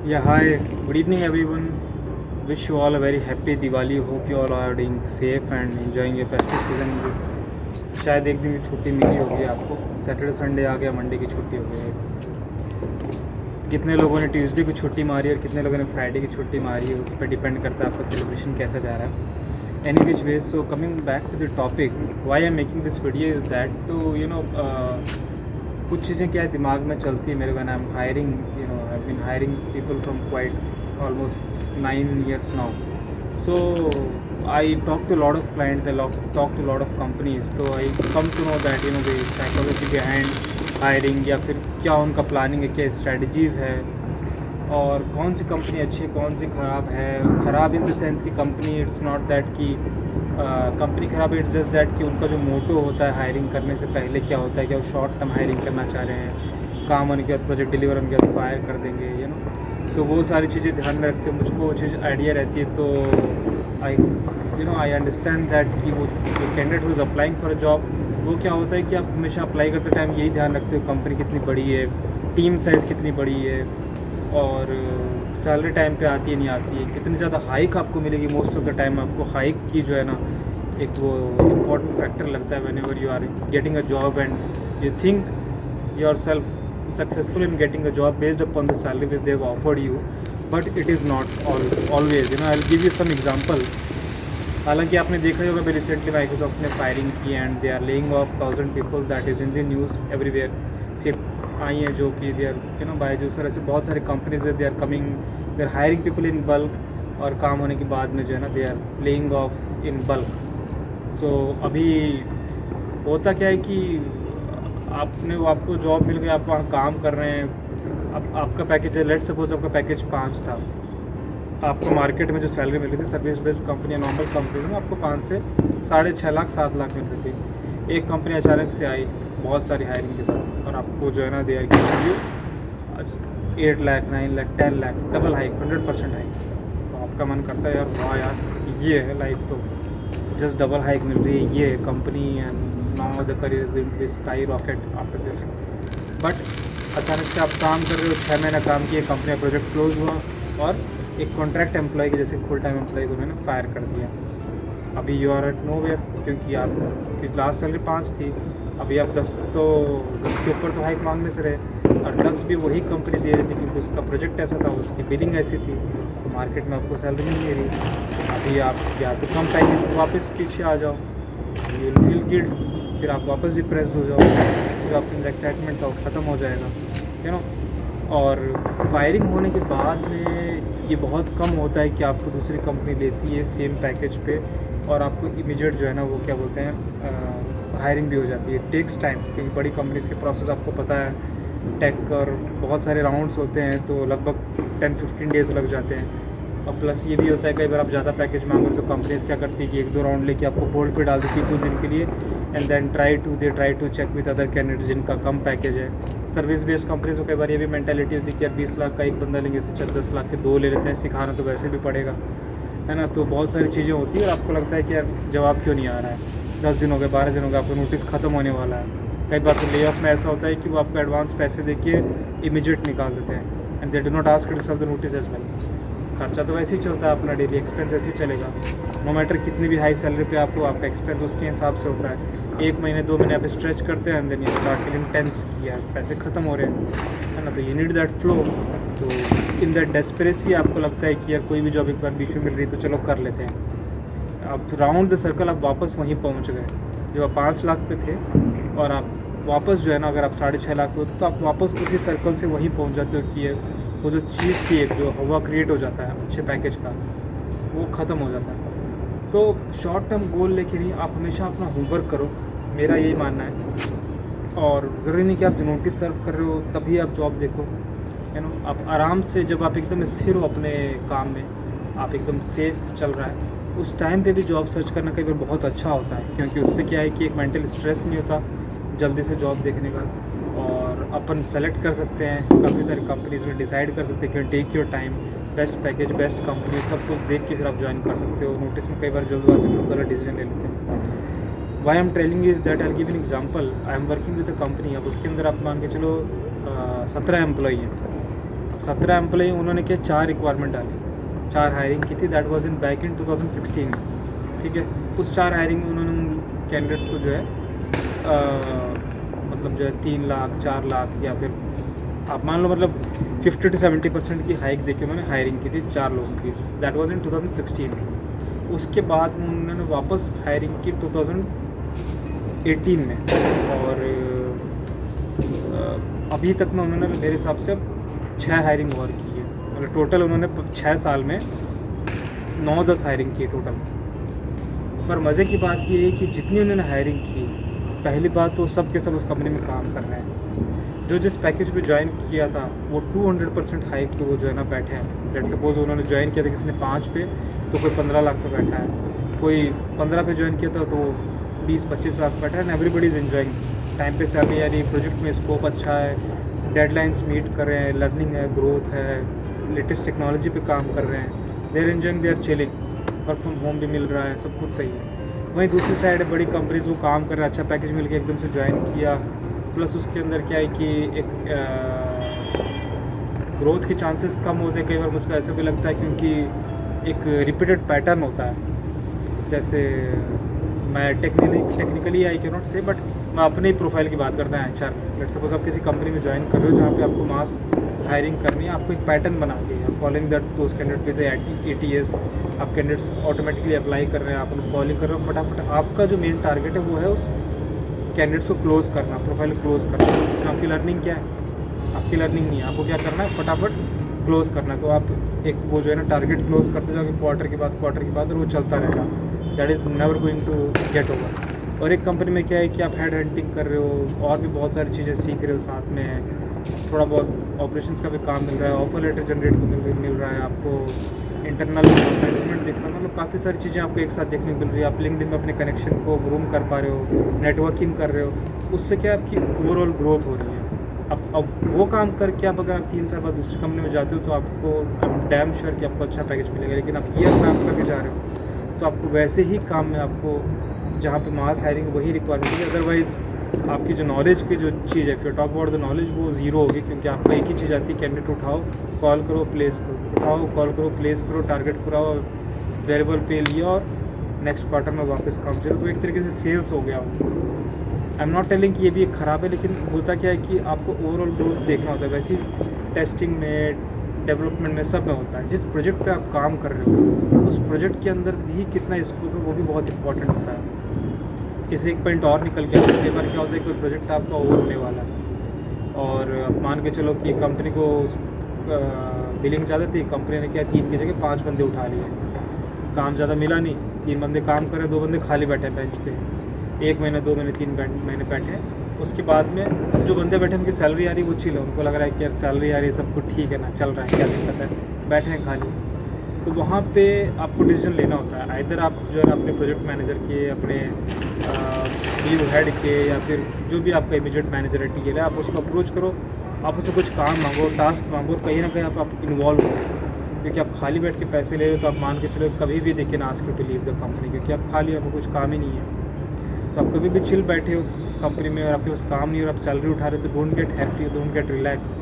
Yeah, hi. Good evening, everyone. Wish you all a very happy Diwali. Hope you all are doing safe and enjoying your festive season in this. शायद एक दिन की छुट्टी मिली होगी आपको. Saturday Sunday आ गया, Monday की छुट्टी हो गई. कितने लोगों ने ट्यूसडे की छुट्टी मारी और कितने लोगों ने फ्राइडे की छुट्टी मारी है, उस पर डिपेंड करता है आपका सेलिब्रेशन कैसा जा रहा है. Any which ways, so coming back to the topic, why I am making this video is that to कुछ चीज़ें क्या है दिमाग में चलती है मेरे. When I am hiring, I have been hiring people from quite almost 9 years now. So I talk to a lot of clients, talk to a lot of companies, तो I come to know that the psychology behind hiring, या फिर क्या उनका planning है, क्या strategies है, और कौन सी कंपनी अच्छी है, कौन सी ख़राब है. ख़राब इन द सेंस कि कंपनी, इट्स नॉट दैट कि कंपनी ख़राब है, इट्स जस्ट दैट कि उनका जो मोटो होता है हायरिंग करने से पहले क्या होता है, क्या वो शॉर्ट टर्म हायरिंग करना चाह रहे हैं, काम होने के बाद, प्रोजेक्ट डिलीवर होने के बाद फायर कर देंगे, तो वो सारी चीज़ें ध्यान में रखते हैं. मुझको वो चीज़ आइडिया रहती है, तो आई अंडरस्टैंड दैट कि वो जो candidate who is applying for a job, वो क्या होता है कि आप हमेशा अप्लाई करते टाइम यही ध्यान रखते हो कंपनी कितनी बड़ी है, टीम साइज़ कितनी बड़ी है, और सैलरी टाइम पे आती है नहीं आती है, कितनी ज़्यादा हाइक आपको मिलेगी. मोस्ट ऑफ द टाइम आपको हाइक की जो है ना, एक वो इम्पॉर्टेंट फैक्टर लगता है whenever you are getting a job and you think yourself successful in getting a job based upon the salary which they have offered you, but it is not always. I'll give you some example. हालांकि आपने देखा ही होगा, अभी recently Microsoft ने firing की and they are laying off 1000 people. That is in the news everywhere. सिर्फ आई हैं जो कि दे आर बायजूस, ऐसे बहुत सारी कंपनीज है, they are coming, they are hiring people in bulk, और काम होने के बाद में जो है ना, they are laying off in bulk. So अभी होता क्या है कि आपको जॉब मिल गई, आप वहाँ काम कर रहे हैं. अब आपका पैकेज है, लेट सपोज आपका पैकेज 5 था, आपको मार्केट में जो सैलरी मिल रही थी सर्विस बेस्ड कंपनी या नॉर्मल कंपनीज में आपको 5 से 6.5 लाख 7 लाख मिल रही थी. एक कंपनी अचानक से आई बहुत सारी हायरिंग के साथ, और आपको जो है ना, they are giving you 8 lakh 9 lakh 10 lakh, double hike, 100% hike. तो आपका मन करता है यार, वाह यार, ये है लाइफ, तो जस्ट डबल हाइक मिल रही है, ये company, and now the career is going to be sky rocket after this. But अचानक से आप काम कर रहे हो, 6 महीना काम किए, कंपनी का प्रोजेक्ट क्लोज हुआ, और एक कॉन्ट्रैक्ट एम्प्लॉय की जैसे फुल टाइम एम्प्लॉय को उन्होंने फायर कर दिया. अभी you are at nowhere, क्योंकि आपकी लास्ट सैलरी 5 थी, अभी आप 10 के ऊपर तो हाइक मांगने से रहे, और 10 भी वही कंपनी दे रही थी क्योंकि उसका प्रोजेक्ट ऐसा था, उसकी बिलिंग ऐसी थी, तो मार्केट में आपको सैलरी नहीं दे रही. अभी आप या तो कम पैकेज वापस पीछे आ जाओ, यू विल फील गिल्ट, फिर आप वापस डिप्रेस्ड हो जाओ, जो आपका अंदर एक्साइटमेंट था वो ख़त्म हो जाएगा. और फायरिंग होने के बाद में ये बहुत कम होता है कि आपको दूसरी कंपनी लेती है सेम पैकेज पे, और आपको इमीडिएट जो है ना, वो क्या बोलते हैं, हायरिंग भी हो जाती है. टेक्स टाइम, क्योंकि बड़ी कंपनीज़ के प्रोसेस आपको पता है, टेक और बहुत सारे राउंड्स होते हैं, तो लगभग 10-15 डेज़ लग जाते हैं. और प्लस ये भी होता है, कई बार आप ज़्यादा पैकेज मांगो तो कंपनीज क्या करती है कि 1-2 राउंड लेके आपको होल्ड पे डाल देती है कुछ दिन के लिए, and then try to check with other candidates जिनका कम पैकेज है. सर्विस बेस्ड कंपनीज को कई बार ये भी मेंटालिटी होती है कि यार 20 लाख का एक बंदा लेंगे, इससे 10 लाख के 2 ले लेते हैं, सिखाना तो वैसे भी पड़ेगा, है ना. तो बहुत सारी चीज़ें होती है, और आपको लगता है कि यार जवाब क्यों नहीं आ रहा है, 10 दिन हो गए, 12 दिन हो गए, आपको नोटिस ख़त्म होने वाला है. कई बार तो ले ऑफ में ऐसा होता है कि वो आपको एडवांस पैसे दे के इमीडिएट निकाल देते हैं, and they do not ask to serve the notice as well. खर्चा तो वैसे ही चलता है, अपना डेली एक्सपेंस ऐसे ही चलेगा. नो मैटर कितनी भी हाई सैलरी पे आप हो, आपका एक्सपेंस उसके हिसाब से होता है. 1 महीने 2 महीने आप स्ट्रेच करते हैं, and then you start feeling tense किया, पैसे ख़त्म हो रहे हैं, है ना. तो यू नीड दैट फ्लो. तो इन दैट डेस्परेसी आपको लगता है कि यार कोई भी जॉब एक बार बीच में मिल रही है तो चलो कर लेते हैं. आप राउंड द सर्कल आप वापस वहीं पहुँच गए जब आप 5 लाख पे थे, और आप वापस जो है ना, अगर आप 6.5 लाख पे होते तो आप वापस उसी सर्कल से वहीं पहुँच जाते हो कि वो जो चीज़ थी, एक जो हवा क्रिएट हो जाता है अच्छे पैकेज का, वो ख़त्म हो जाता है. तो शॉर्ट टर्म गोल लेके नहीं, आप हमेशा अपना होमवर्क करो, मेरा यही मानना है. और ज़रूरी नहीं कि आप नोटिस सर्व कर रहे हो तभी आप जॉब देखो, आप आराम से, जब आप एकदम स्थिर हो अपने काम में, आप एकदम सेफ चल रहा है, उस टाइम पे भी जॉब सर्च करना कई बार बहुत अच्छा होता है, क्योंकि उससे क्या है कि एक मेंटल स्ट्रेस नहीं होता जल्दी से जॉब देखने का, और अपन सेलेक्ट कर सकते हैं, काफ़ी सारी कंपनीज में डिसाइड कर सकते हैं कि take your time, best package, best company, सब कुछ देख के फिर आप ज्वाइन कर सकते हो. नोटिस में कई बार जल्दबाजी में गलत डिसीजन ले लेते हैं. Why I am telling is that, I give an example. I am working with a company. अब उसके अंदर आप मान के चलो 17 एम्प्लॉई हैं. 17 एम्प्लॉई उन्होंने क्या 4 रिक्वायरमेंट डाली, 4 हायरिंग की थी। That was in back in 2016। ठीक है, उस 4 हायरिंग में उन्होंने उन कैंडिडेट्स को जो है मतलब जो है 3 लाख 4 लाख या फिर आप मान लो मतलब 50 to 70% की हाइक देके उन्होंने हायरिंग की थी 4 लोगों की। That was in 2016। उसके बाद में उन्होंने वापस हायरिंग की 2018 में, और अभी तक में उन्होंने मेरे हिसाब से 6 हायरिंग और की है। मतलब टोटल उन्होंने 6 साल में 9-10 हायरिंग की टोटल। पर मज़े की बात ये है कि जितनी उन्होंने हायरिंग की, पहली बात तो सब के सब उस कंपनी में काम कर रहे हैं। जो जिस पैकेज पे ज्वाइन किया था वो 200% हाइक पे वो जो है ना बैठे हैं। लेट सपोज उन्होंने ज्वाइन किया था किसी ने 5 पे, तो कोई 15 लाख पे बैठा है, कोई 15 पे ज्वाइन किया था तो 20-25 लाख बैठा है। And everybody is enjoying, time पे सैलरी आ रही है, प्रोजेक्ट में स्कोप अच्छा है, डेडलाइंस मीट कर रहे हैं, लर्निंग है, ग्रोथ है, लेटेस्ट टेक्नोलॉजी पे काम कर रहे हैं, they are enjoying, they are chilling, work from home भी मिल रहा है, सब कुछ सही है। वहीं दूसरी साइड बड़ी कंपनीज वो काम कर रहा है, अच्छा पैकेज मिल गया, एकदम से ज्वाइन किया, प्लस उसके अंदर क्या है कि एक ग्रोथ के चांसेस कम होते हैं। कई बार मुझको ऐसा भी लगता है क्योंकि एक रिपीटेड पैटर्न होता है। जैसे मैं टेक्निकली आई कैन नॉट से, बट मैं अपने ही प्रोफाइल की बात करता हूँ HR में। लेट्स सपोज आप किसी कंपनी में ज्वाइन कर रहे हो जहाँ पे आपको मास हायरिंग करनी है, आपको एक पैटर्न बना के following that those candidate with ATS, आप कैंडिडेट्स ऑटोमेटिकली अप्लाई कर रहे हैं, आप उनको कॉलिंग कर रहे हो फटाफट। आपका जो मेन टारगेट है वो है उस कैंडिडेट्स को क्लोज़ करना, प्रोफाइल क्लोज़ करना। इसमें आपकी लर्निंग क्या है? आपकी लर्निंग नहीं है, आपको क्या करना है, फटाफट क्लोज़ करना है। तो आप एक वो जो है ना टारगेट क्लोज़ करते जाओगे क्वार्टर के बाद, और वो चलता रहेगा। That is never going to get over. और एक कंपनी में क्या है कि आप हेड हंटिंग कर रहे हो और भी बहुत सारी चीज़ें सीख रहे हो साथ में, थोड़ा बहुत ऑपरेशंस का भी काम मिल रहा है, ऑफर लेटर जनरेट मिल रहा है, आपको इंटरनल मैनेजमेंट देखना, मतलब काफ़ी सारी चीज़ें आपको एक साथ देखने को मिल रही है। आप लिंक्डइन में अपने कनेक्शन को ग्रूम कर पा रहे हो, नेटवर्किंग कर रहे हो, उससे क्या आपकी ओवरऑल ग्रोथ हो रही है। अब वो काम करके आप अगर आप 3 साल बाद दूसरी कंपनी में जाते हो तो आपको डैम श्योर कि आपको अच्छा पैकेज मिलेगा। लेकिन आप ये काम करके जा रहे हो तो आपको वैसे ही काम में आपको जहाँ पे मास हायरिंग वही रिक्वायरमेंट है। अदरवाइज़ आपकी जो नॉलेज की जो चीज़ है, फिर टॉप अबाउट द नॉलेज, वो ज़ीरो होगी, क्योंकि आपको एक ही चीज़ आती है, कैंडिडेट उठाओ, कॉल करो, प्लेस करो, उठाओ, कॉल करो, प्लेस करो, टारगेट पूरा वेरिएबल पे लिया और नेक्स्ट क्वार्टर में वापस काम चलो। तो एक तरीके से सेल्स हो गया। आई एम नॉट टेलिंग कि ये भी एक ख़राब है, लेकिन होता क्या है कि आपको ओवरऑल ग्रोथ देखना होता है। वैसे ही टेस्टिंग में, डेवलपमेंट में, सब में होता है। जिस प्रोजेक्ट पे आप काम कर रहे हो उस प्रोजेक्ट के अंदर भी कितना स्कोप है वो भी बहुत इंपॉर्टेंट होता है। इससे एक पॉइंट और निकल के आता है, कई बार क्या होता है कोई प्रोजेक्ट आपका ओवर होने वाला है और आप मान के चलो कि कंपनी को बिलिंग ज़्यादा थी, कंपनी ने क्या 3 की जगह 5 बंदे उठा लिए, काम ज़्यादा मिला नहीं, 3 बंदे काम कर रहे, 2 बंदे खाली बैठे बेंच पे, 1 महीना 2 महीने 3 महीने बैठे। उसके बाद में जो बंदे बैठे उनकी सैलरी आ रही वो चिल है, उनको लग रहा है कि यार सैलरी आ रही है, सब कुछ ठीक है ना, चल रहा है, क्या दिक्कत है, बैठे हैं खाली। तो वहाँ पे आपको डिसीजन लेना होता है। आइदर आप जो है अपने प्रोजेक्ट मैनेजर के, अपने लीव हेड के, या फिर जो भी आपका इमीडिएट मैनेजर है TL है, आप उसको अप्रोच करो, आप उससे कुछ काम मांगो, टास्क मांगो, कहीं ना कहीं आप इन्वॉल्व हो। क्योंकि आप खाली बैठ के पैसे ले रहे हो तो आप मान के चलो कभी भी देखिए ना ask you to leave the company, क्योंकि आप खाली, आपको कुछ काम ही नहीं है। तो आप कभी भी चिल बैठे हो कंपनी में और आपके पास काम नहीं और आप सैलरी उठा रहे हो, तो don't get happy, don't get relax.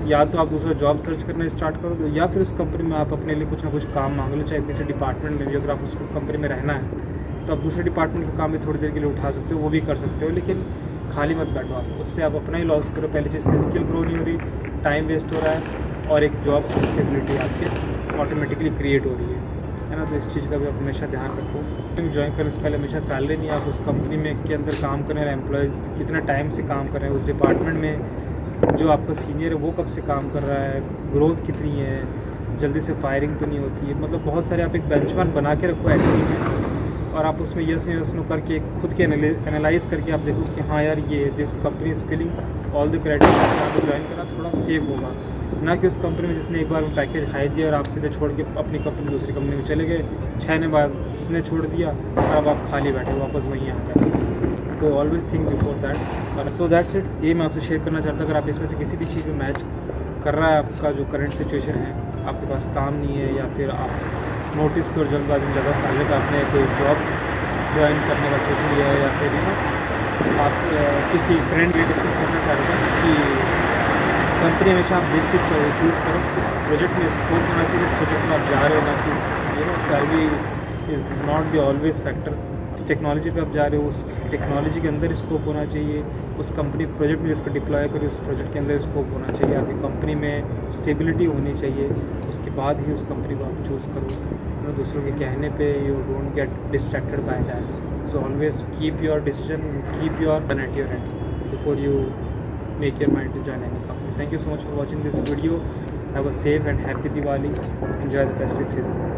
या तो आप दूसरा जॉब सर्च करना स्टार्ट करो दो, या फिर उस कंपनी में आप अपने लिए कुछ ना कुछ काम मांग लो, चाहे किसी डिपार्टमेंट में भी। अगर आप उस कंपनी में रहना है तो आप दूसरे डिपार्टमेंट का काम भी थोड़ी देर के लिए उठा सकते हो, वो भी कर सकते हो, लेकिन खाली मत बैठो आप। उससे आप अपना ही लॉस करो। पहली चीज़ तो स्किल ग्रो नहीं हो रही, टाइम वेस्ट हो रहा है, और एक जॉब स्टेबिलिटी आपके ऑटोमेटिकली क्रिएट हो रही है ना। तो इस चीज़ का भी आप हमेशा ध्यान रखो। ज्वाइन करने से पहले हमेशा सैलरी नहीं, आप उस कंपनी में के अंदर काम कर रहे हैं, एम्प्लॉयज़ कितना टाइम से काम कर रहे हैं, उस डिपार्टमेंट में जो आपका सीनियर है वो कब से काम कर रहा है, ग्रोथ कितनी है, जल्दी से फायरिंग तो नहीं होती है। मतलब बहुत सारे आप एक बेंचमार्क बना के रखो एक्सेल में, और आप उसमें यस नो करके खुद के एनालाइज करके आप देखो कि हाँ यार ये this company is filling all the criteria, आपको ज्वाइन करना थोड़ा सेफ होगा। ना कि उस कंपनी में जिसने एक बार पैकेज हाई दिया और आप सीधे छोड़ के अपनी कंपनी दूसरी कंपनी में चले गए, 6 महीने बाद उसने छोड़ दिया और अब आप खाली बैठे वापस वहीं आ गए। तो always think before that. So that's it, ये मैं आपसे शेयर करना चाहता। अगर आप इसमें से किसी भी चीज़ में मैच कर रहा है आपका जो करंट सिचुएशन है, आपके पास काम नहीं है, या फिर आप नोटिस पे और जल्दबाजी में ज़्यादा साल का आपने कोई जॉब ज्वाइन करने का सोच लिया है, या फिर आप किसी फ्रेंड के डिस्कस करना चाह रहे थे कि कंपनी हमेशा आप देख के चूज़ करो, उस प्रोजेक्ट में स्कोप होना चाहिए जिस प्रोजेक्ट में आप जा रहे हो, ना कि salary is not the always factor. जिस टेक्नोलॉजी पे आप जा रहे हो उस टेक्नोलॉजी के अंदर स्कोप होना चाहिए, उस कंपनी प्रोजेक्ट में जिसको डिप्लॉय करें उस प्रोजेक्ट के अंदर स्कोप होना चाहिए, आपकी कंपनी में स्टेबिलिटी होनी चाहिए, उसके बाद ही उस कंपनी को आप चूज़ करो। दूसरों के कहने पे you don't get distracted by that. So always keep your decision, keep your pen at your hand before you make your mind to join any company. Thank you so much for watching this video. Have a safe and happy Diwali. Enjoy the festive season.